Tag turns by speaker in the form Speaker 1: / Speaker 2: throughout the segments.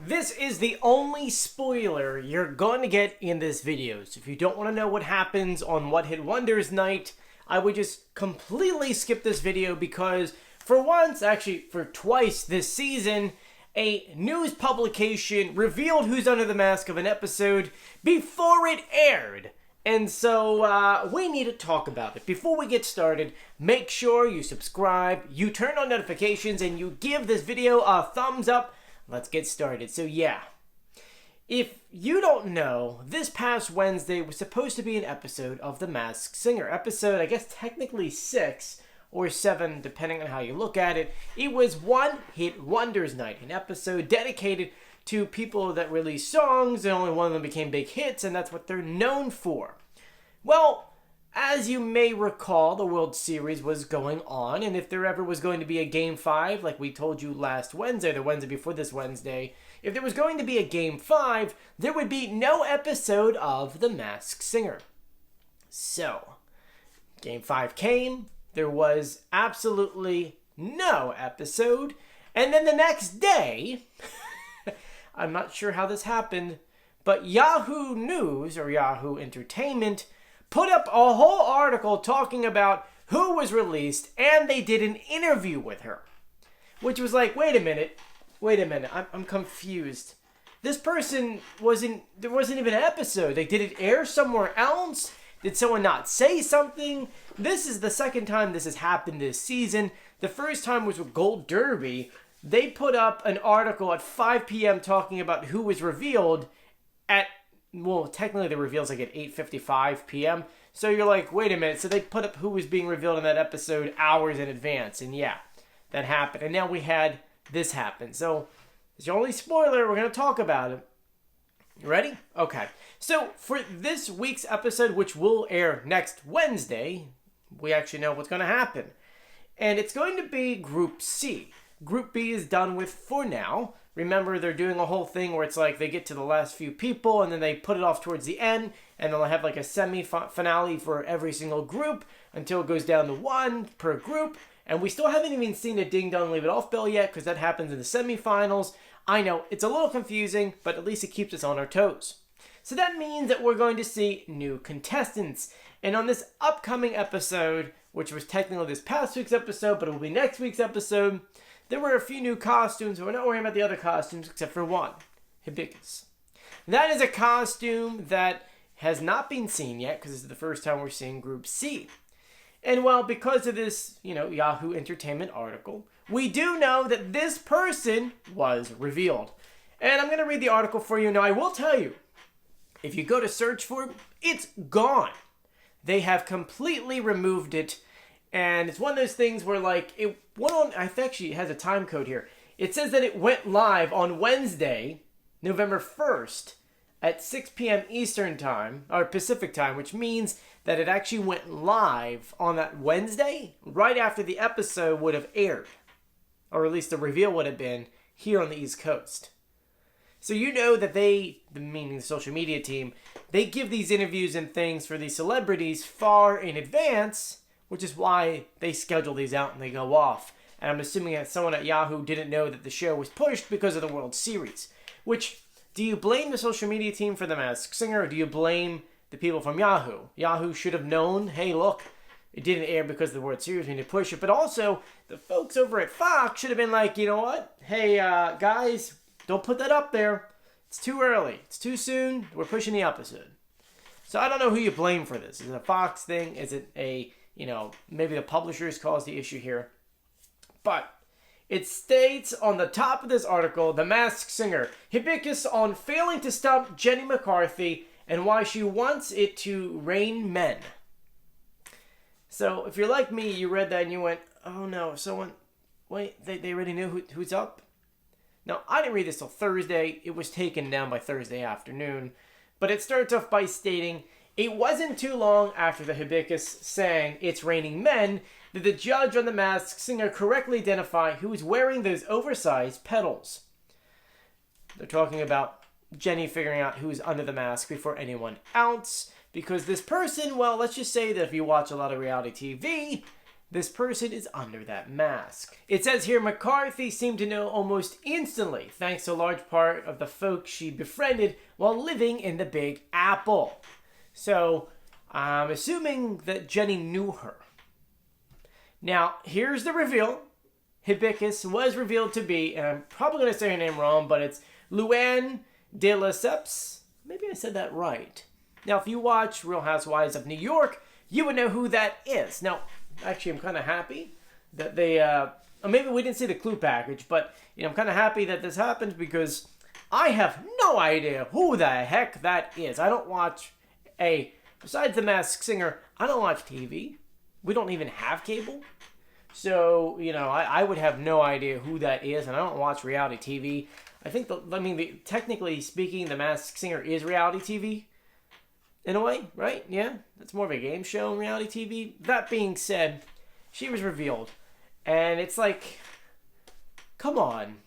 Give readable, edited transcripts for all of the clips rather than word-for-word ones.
Speaker 1: This is the only spoiler you're going to get in this video. So if you don't want to know what happens on What Hit Wonders night, I would just completely skip this video because for once, actually for twice this season, a news publication revealed who's under the mask of an episode before it aired. And so we need to talk about it. Before we get started, make sure you subscribe, you turn on notifications, and you give this video a thumbs up. Let's get started. So yeah, if you don't know, this past Wednesday was supposed to be an episode of The Masked Singer. Episode, I guess technically 6 or 7, depending on how you look at it. It was One Hit Wonders night, an episode dedicated to people that release songs and only one of them became big hits, and that's what they're known for. Well, as you may recall, the World Series was going on, and if there ever was going to be a Game 5, like we told you last Wednesday, the Wednesday before this Wednesday, if there was going to be a Game 5, there would be no episode of The Masked Singer. So, Game 5 came, there was absolutely no episode, and then the next day, I'm not sure how this happened, but Yahoo News, or Yahoo Entertainment, put up a whole article talking about who was released, and they did an interview with her. Which was like, wait a minute, I'm confused. This person there wasn't even an episode. Like, did it air somewhere else? Did someone not say something? This is the second time this has happened this season. The first time was with Gold Derby. They put up an article at 5 p.m. talking about who was revealed at, well, technically the reveal's like at 8:55 p.m. So you're like, wait a minute. So they put up who was being revealed in that episode hours in advance. And yeah, that happened. And now we had this happen. So it's the only spoiler. We're going to talk about it. You ready? Okay. So for this week's episode, which will air next Wednesday, we actually know what's going to happen. And it's going to be Group C. Group B is done with for now. Remember, they're doing a whole thing where it's like they get to the last few people and then they put it off towards the end and they'll have like a semi-finale for every single group until it goes down to 1 per group. And we still haven't even seen a Ding Dong Leave It Off bell yet because that happens in the semifinals. I know, it's a little confusing, but at least it keeps us on our toes. So that means that we're going to see new contestants. And on this upcoming episode, which was technically this past week's episode, but it will be next week's episode, there were a few new costumes. We're not worrying about the other costumes except for one, Hibiscus. That is a costume that has not been seen yet because this is the first time we're seeing Group C. And well, because of this, Yahoo Entertainment article, we do know that this person was revealed. And I'm going to read the article for you. Now, I will tell you, if you go to search for it, it's gone. They have completely removed it. And it's one of those things where, like, it went on, I think actually it has a time code here. It says that it went live on Wednesday, November 1st, at 6 p.m. Eastern Time, or Pacific Time, which means that it actually went live on that Wednesday, right after the episode would have aired. Or at least the reveal would have been here on the East Coast. So you know that meaning the social media team, they give these interviews and things for these celebrities far in advance, which is why they schedule these out and they go off. And I'm assuming that someone at Yahoo didn't know that the show was pushed because of the World Series. Which, do you blame the social media team for The Masked Singer, or do you blame the people from Yahoo? Yahoo should have known, hey, look, it didn't air because of the World Series, we need to push it. But also, the folks over at Fox should have been like, you know what? Hey, guys, don't put that up there. It's too early. It's too soon. We're pushing the episode. So I don't know who you blame for this. Is it a Fox thing? Is it a, maybe the publishers caused the issue here? But it states on the top of this article, The Masked Singer, Hibiscus on failing to stop Jenny McCarthy and why she wants it to rain men. So if you're like me, you read that and you went, oh no, they already knew who's up? Now, I didn't read this till Thursday. It was taken down by Thursday afternoon. But it starts off by stating, it wasn't too long after the Hibiscus sang It's Raining Men that the judge on The Masked Singer correctly identified who was wearing those oversized petals. They're talking about Jenny figuring out who's under the mask before anyone else. Because this person, well, let's just say that if you watch a lot of reality TV, this person is under that mask. It says here, McCarthy seemed to know almost instantly, thanks to a large part of the folks she befriended while living in the Big Apple. So, I'm assuming that Jenny knew her. Now, here's the reveal. Hibiscus was revealed to be, and I'm probably going to say her name wrong, but it's Luann de Lesseps. Maybe I said that right. Now, if you watch Real Housewives of New York, you would know who that is. Now, actually, I'm kind of happy that they, maybe we didn't see the clue package, but, I'm kind of happy that this happened because I have no idea who the heck that is. I don't watch besides The Masked Singer, I don't watch TV. We don't even have cable. So, I would have no idea who that is, and I don't watch reality TV. I think, technically speaking, The Masked Singer is reality TV. In a way, right? Yeah, it's more of a game show in reality TV. That being said, she was revealed. And it's like, come on.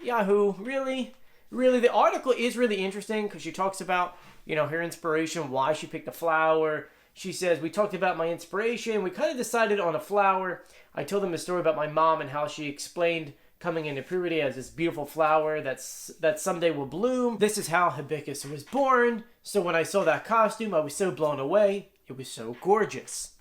Speaker 1: Yahoo, really? Really? The article is really interesting because she talks about, her inspiration, why she picked a flower. She says, we talked about my inspiration. We kind of decided on a flower. I told them a story about my mom and how she explained coming into puberty as this beautiful flower that someday will bloom. This is how Hibiscus was born. So when I saw that costume, I was so blown away. It was so gorgeous.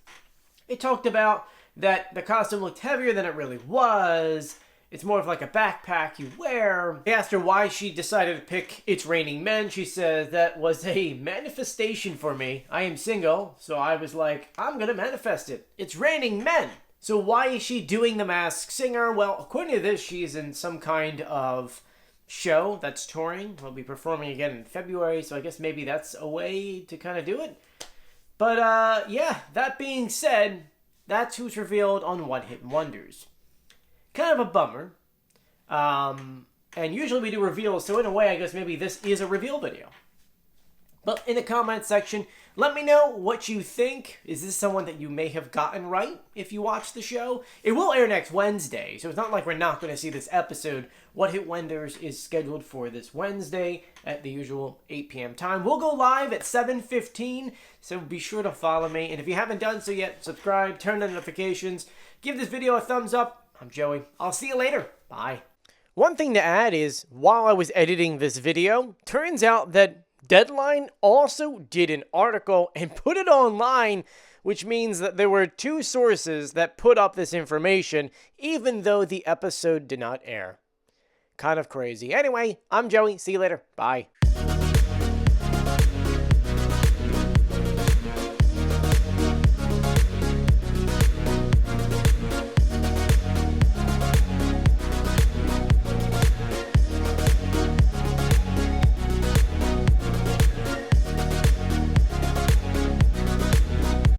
Speaker 1: It talked about that the costume looked heavier than it really was. It's more of like a backpack you wear. I asked her why she decided to pick It's Raining Men. She says that was a manifestation for me. I am single, so I was like, I'm gonna manifest it. It's raining men. So why is she doing The Masked Singer? Well, according to this, she's in some kind of show that's touring. We'll be performing again in February, so I guess maybe that's a way to kind of do it. But, yeah, that being said, that's who's revealed on One Hit Wonders. Kind of a bummer. And usually we do reveals, so in a way, I guess maybe this is a reveal video. But in the comment section, let me know what you think. Is this someone that you may have gotten right if you watch the show? It will air next Wednesday, so it's not like we're not going to see this episode. What Hit Wonders is scheduled for this Wednesday at the usual 8 p.m. time. We'll go live at 7:15, so be sure to follow me. And if you haven't done so yet, subscribe, turn on notifications, give this video a thumbs up. I'm Joey. I'll see you later. Bye. One thing to add is, while I was editing this video, turns out that Deadline also did an article and put it online, which means that there were two sources that put up this information, even though the episode did not air. Kind of crazy. Anyway, I'm Joey. See you later. Bye.